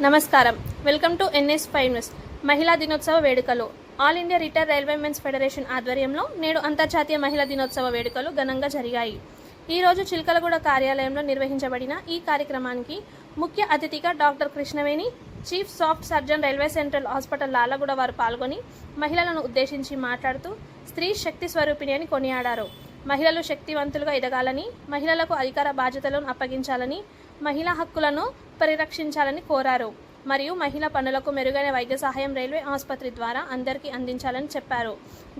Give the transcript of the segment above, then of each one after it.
నమస్కారం. Welcome to NS5 news. మహిళా దినోత్సవ వేడుకలు. All India retired railway men's federation ఆధ్వర్యంలో నేడు అంతర్జాతీయ మహిళా దినోత్సవ వేడుకలు ఘనంగా జరిగాయి. ఈరోజు చిలకలగూడ కార్యాలయంలో నిర్వహించబడిన ఈ కార్యక్రమానికి ముఖ్య అతిథిగా doctor Krishnaveni, chief soft surgeon railway central hospital Lalaguda వారు పాల్గొని మహిళలను ఉద్దేశించి మాట్లాడుతూ స్త్రీ శక్తి స్వరూపిణి అని కొనియాడారు. మహిళలు శక్తివంతులుగా ఎదగాలని, మహిళలకు అధికార బాధ్యతలను అప్పగించాలని, మహిళా హక్కులను పరిరక్షించాలని కోరారు. మరియు మహిళా పనులకు మెరుగైన వైద్య సహాయం రైల్వే ఆసుపత్రి ద్వారా అందరికీ అందించాలని చెప్పారు.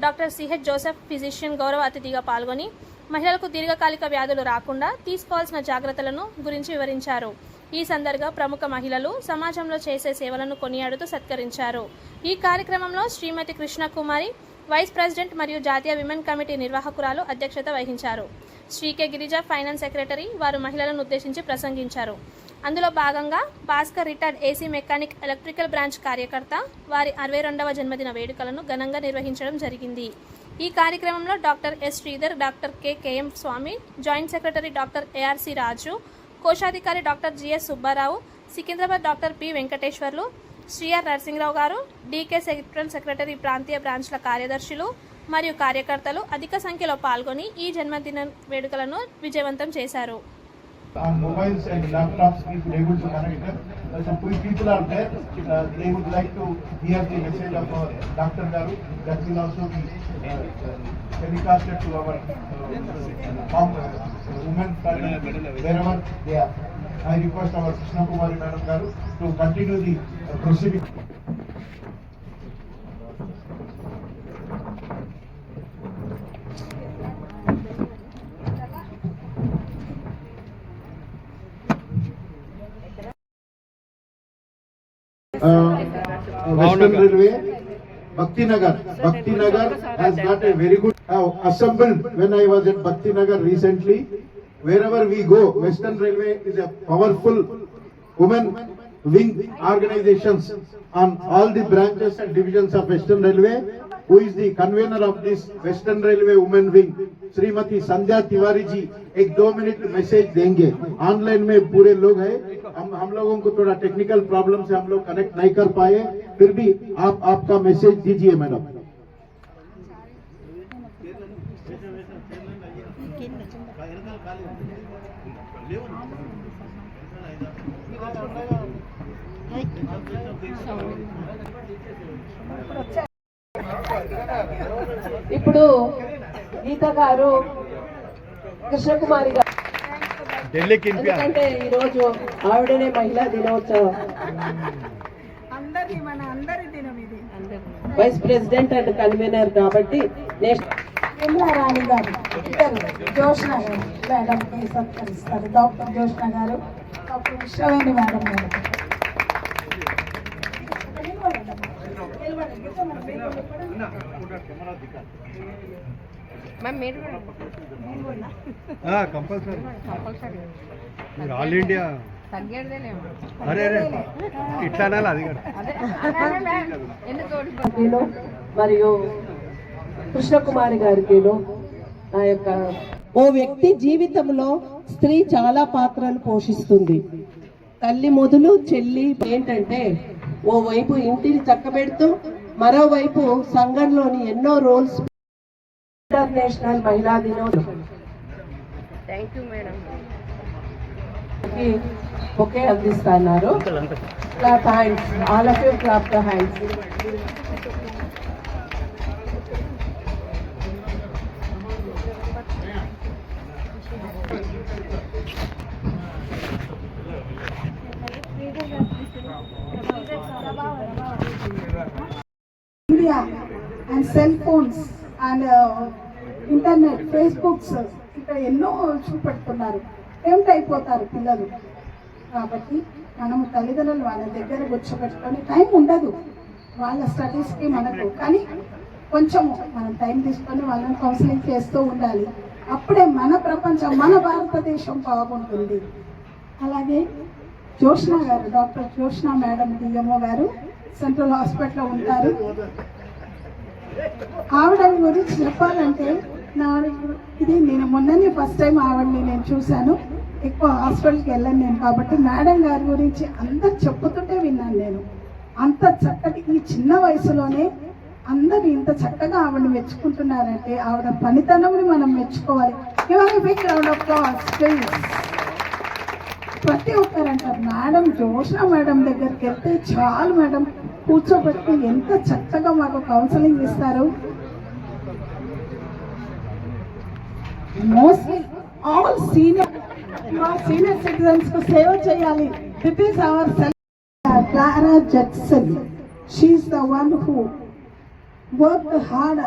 డాక్టర్ సిహెచ్ జోసెఫ్ ఫిజిషియన్ గౌరవ అతిథిగా పాల్గొని మహిళలకు దీర్ఘకాలిక వ్యాధులు రాకుండా తీసుకోవాల్సిన జాగ్రత్తలను గురించి వివరించారు. ఈ సందర్భంగా ప్రముఖ మహిళలు సమాజంలో చేసే సేవలను కొనియాడుతూ సత్కరించారు. ఈ కార్యక్రమంలో శ్రీమతి కృష్ణకుమారి, వైస్ ప్రెసిడెంట్ మరియు జాతీయ విమెన్ కమిటీ నిర్వాహకురాలు అధ్యక్షత వహించారు. శ్రీకే గిరిజ, ఫైనాన్స్ సెక్రటరీ, వారు మహిళలను ఉద్దేశించి ప్రసంగించారు. అందులో భాగంగా Bhaskar retired AC mechanic electrical branch కార్యకర్త వారి 62వ జన్మదిన వేడుకలను ఘనంగా నిర్వహించడం జరిగింది. ఈ కార్యక్రమంలో doctor S Sridhar, doctor KM Swamy, joint secretary doctor ARC Raju, కోశాధికారి doctor GS Subbarao, Secunderabad doctor P Venkateswarlu, Sri R Narasimharao గారు, DK సెక్రటరీ ప్రాంతీయ బ్రాంచ్ల కార్యదర్శులు మరియు కార్యకర్తలు అధిక సంఖ్యలో పాల్గొని ఈ జన్మదిన వేడుకలను విజయవంతం చేశారు. On mobiles and laptops, people able to connect them. Some people are there. They would like to hear the message of Dr. Garu. That will also be telecasted to our women wherever they are. I request our Krishna Kumari Madam Garu to continue the proceeding. Western Railway, Bhakti Nagar has got a very good assembled. When I was at Bhakti Nagar recently, wherever we go, Western Railway is a powerful women wing organizations on all the branches and divisions of Western Railway. Who is the convener of this Western Railway women wing? Shrimati Sandhya Tiwari ji 1-2 minute message देंगे. Online में पूरे लोग हैं, हम लोगों को थोड़ा technical problem से हम लोग कनेक्ट नहीं कर पाए, फिर भी आप आपका मैसेज दीजिए मैडम. ఇప్పుడు గీత గారు, కృష్ణకుమారి గారు, ఎందుకంటే ఈరోజు ఆవిడనే మహిళా దినోత్సవం వైస్ ప్రెసిడెంట్ అండ్ కన్వీనర్ కాబట్టి రాణి గారు జోష్న గారు మేడంకి సత్కరిస్తారు. డాక్టర్ జోష్న గారు, డాక్టర్ కృష్ణవేణి మేడం గారు. ఆల్ ఇండియా అరే ఇట్లా అది మరియు కృష్ణకుమారి గారికి నా యొక్క ఓ వ్యక్తి జీవితంలో స్త్రీ చాలా పాత్రలు పోషిస్తుంది. తల్లి మొదలు చెల్లి ఏంటంటే ఓవైపు ఇంటిని చక్కబెడుతూ మరోవైపు సంఘంలోని ఎన్నో రోల్స్. ఇంటర్నేషనల్ మహిళా దినోత్సవం ఒకే అందిస్తున్నారు. Clap hands, all of you clap the hands. India and cell phones and internet, Facebooks ఇక్కడ ఎన్నో చూపెడుతున్నారు. టెంప్ట్ అయిపోతారు పిల్లలు. కాబట్టి మనము తల్లిదండ్రులు వాళ్ళ దగ్గర కూర్చోబెట్టుకొని, టైం ఉండదు వాళ్ళ స్టడీస్కి మనకు, కానీ కొంచెం మనం టైం తీసుకొని వాళ్ళని కౌన్సిలింగ్ చేస్తూ ఉండాలి. అప్పుడే మన ప్రపంచం, మన భారతదేశం బాగుంటుంది. అలాగే జోష్న గారు, డాక్టర్ జోష్న మేడం DMO గారు సెంట్రల్ హాస్పిటల్లో ఉంటారు. ఆవిడ గురించి చెప్పాలంటే నా ఇది నేను మొన్ననే ఫస్ట్ టైం ఆవిడని నేను చూశాను. ఎక్కువ హాస్పిటల్కి వెళ్ళాను నేను, కాబట్టి మేడం గారి గురించి అందరు చెప్పుతుంటే విన్నాను నేను. అంత చక్కటి ఈ చిన్న వయసులోనే అందరు ఇంత చక్కగా ఆవిడని మెచ్చుకుంటున్నారంటే ఆవిడ పనితనంని మనం మెచ్చుకోవాలి. ఇవాళ big round of applause please. ప్రతి ఒక్కరు అంటారు మేడం జోష్న మేడం దగ్గరికి వెళ్తే చాలు మేడం కూర్చోబెట్టి ఎంత చక్కగా మాకు కౌన్సిలింగ్ ఇస్తారు. మోస్ట్లీ ఆల్ సీనియర్ సిటిజన్స్ కు సేవ చేయాలి. This is our Clara Judson. She is the one who worked hard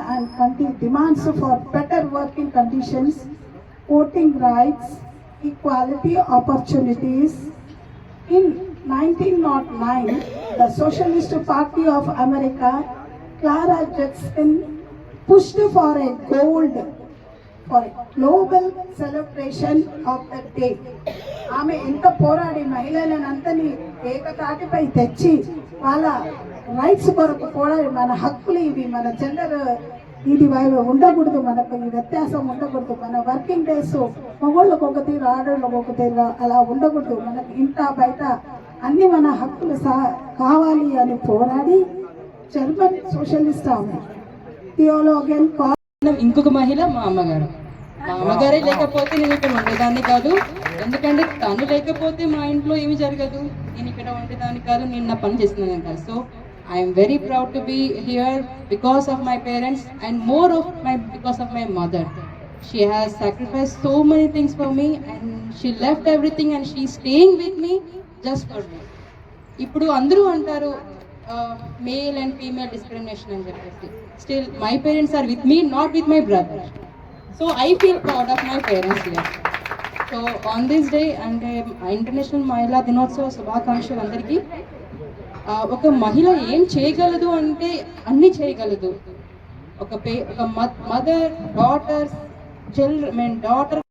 and demands for better working conditions, voting rights, equality opportunities. In 1909, the Socialist Party of America, Clara Judson pushed for a global celebration of the day. ఆమె ఎంత పోరాడి మహిళలనంతని ఏకతాటిపై తెచ్చి వాళ్ళ rights కొరకు పోరాడి మన హక్కులు ఇవి, మన జెండర్ ఇది ఉండకూడదు, మనకు ఈ వ్యత్యాసం ఉండకూడదు, మన వర్కింగ్ డేస్ మగోళ్ళకు ఒక తీరు ఆడోళ్ళకు ఒక తీరు అలా ఉండకూడదు, మనకు ఇంట బయట అన్ని మన హక్కులు కావాలి అని పోరాడి జర్మన్ సోషలిస్ట్ ఆమె. థియోలోగియన్ ఇంకొక మహిళ మా అమ్మగారు. మా అమ్మగారే లేకపోతే నేను ఇక్కడ ఉండేదాన్ని కాదు. ఎందుకంటే తను లేకపోతే మా ఇంట్లో ఏమి జరగదు, నేను ఇక్కడ ఉండేదాన్ని కాదు, నేను నా పని చేస్తున్నాను కాదు. So I'm very proud to be here because of my parents and more of because of my mother. She has sacrifice so many things for me and she left everything and she staying with me just for me. ఇప్పుడు అందరూ అంటారు male and female discrimination అని చెప్పేసి. Still my parents are with me, not with my brother. So I feel proud of my parents here. So on this day అంటే international మహిళా దినోత్సవ శుభాకాంక్షలు అందరికీ. ఒక మహిళ ఏం చేయగలదు అంటే అన్నీ చేయగలదు. ఒక మదర్, డాటర్, డాటర్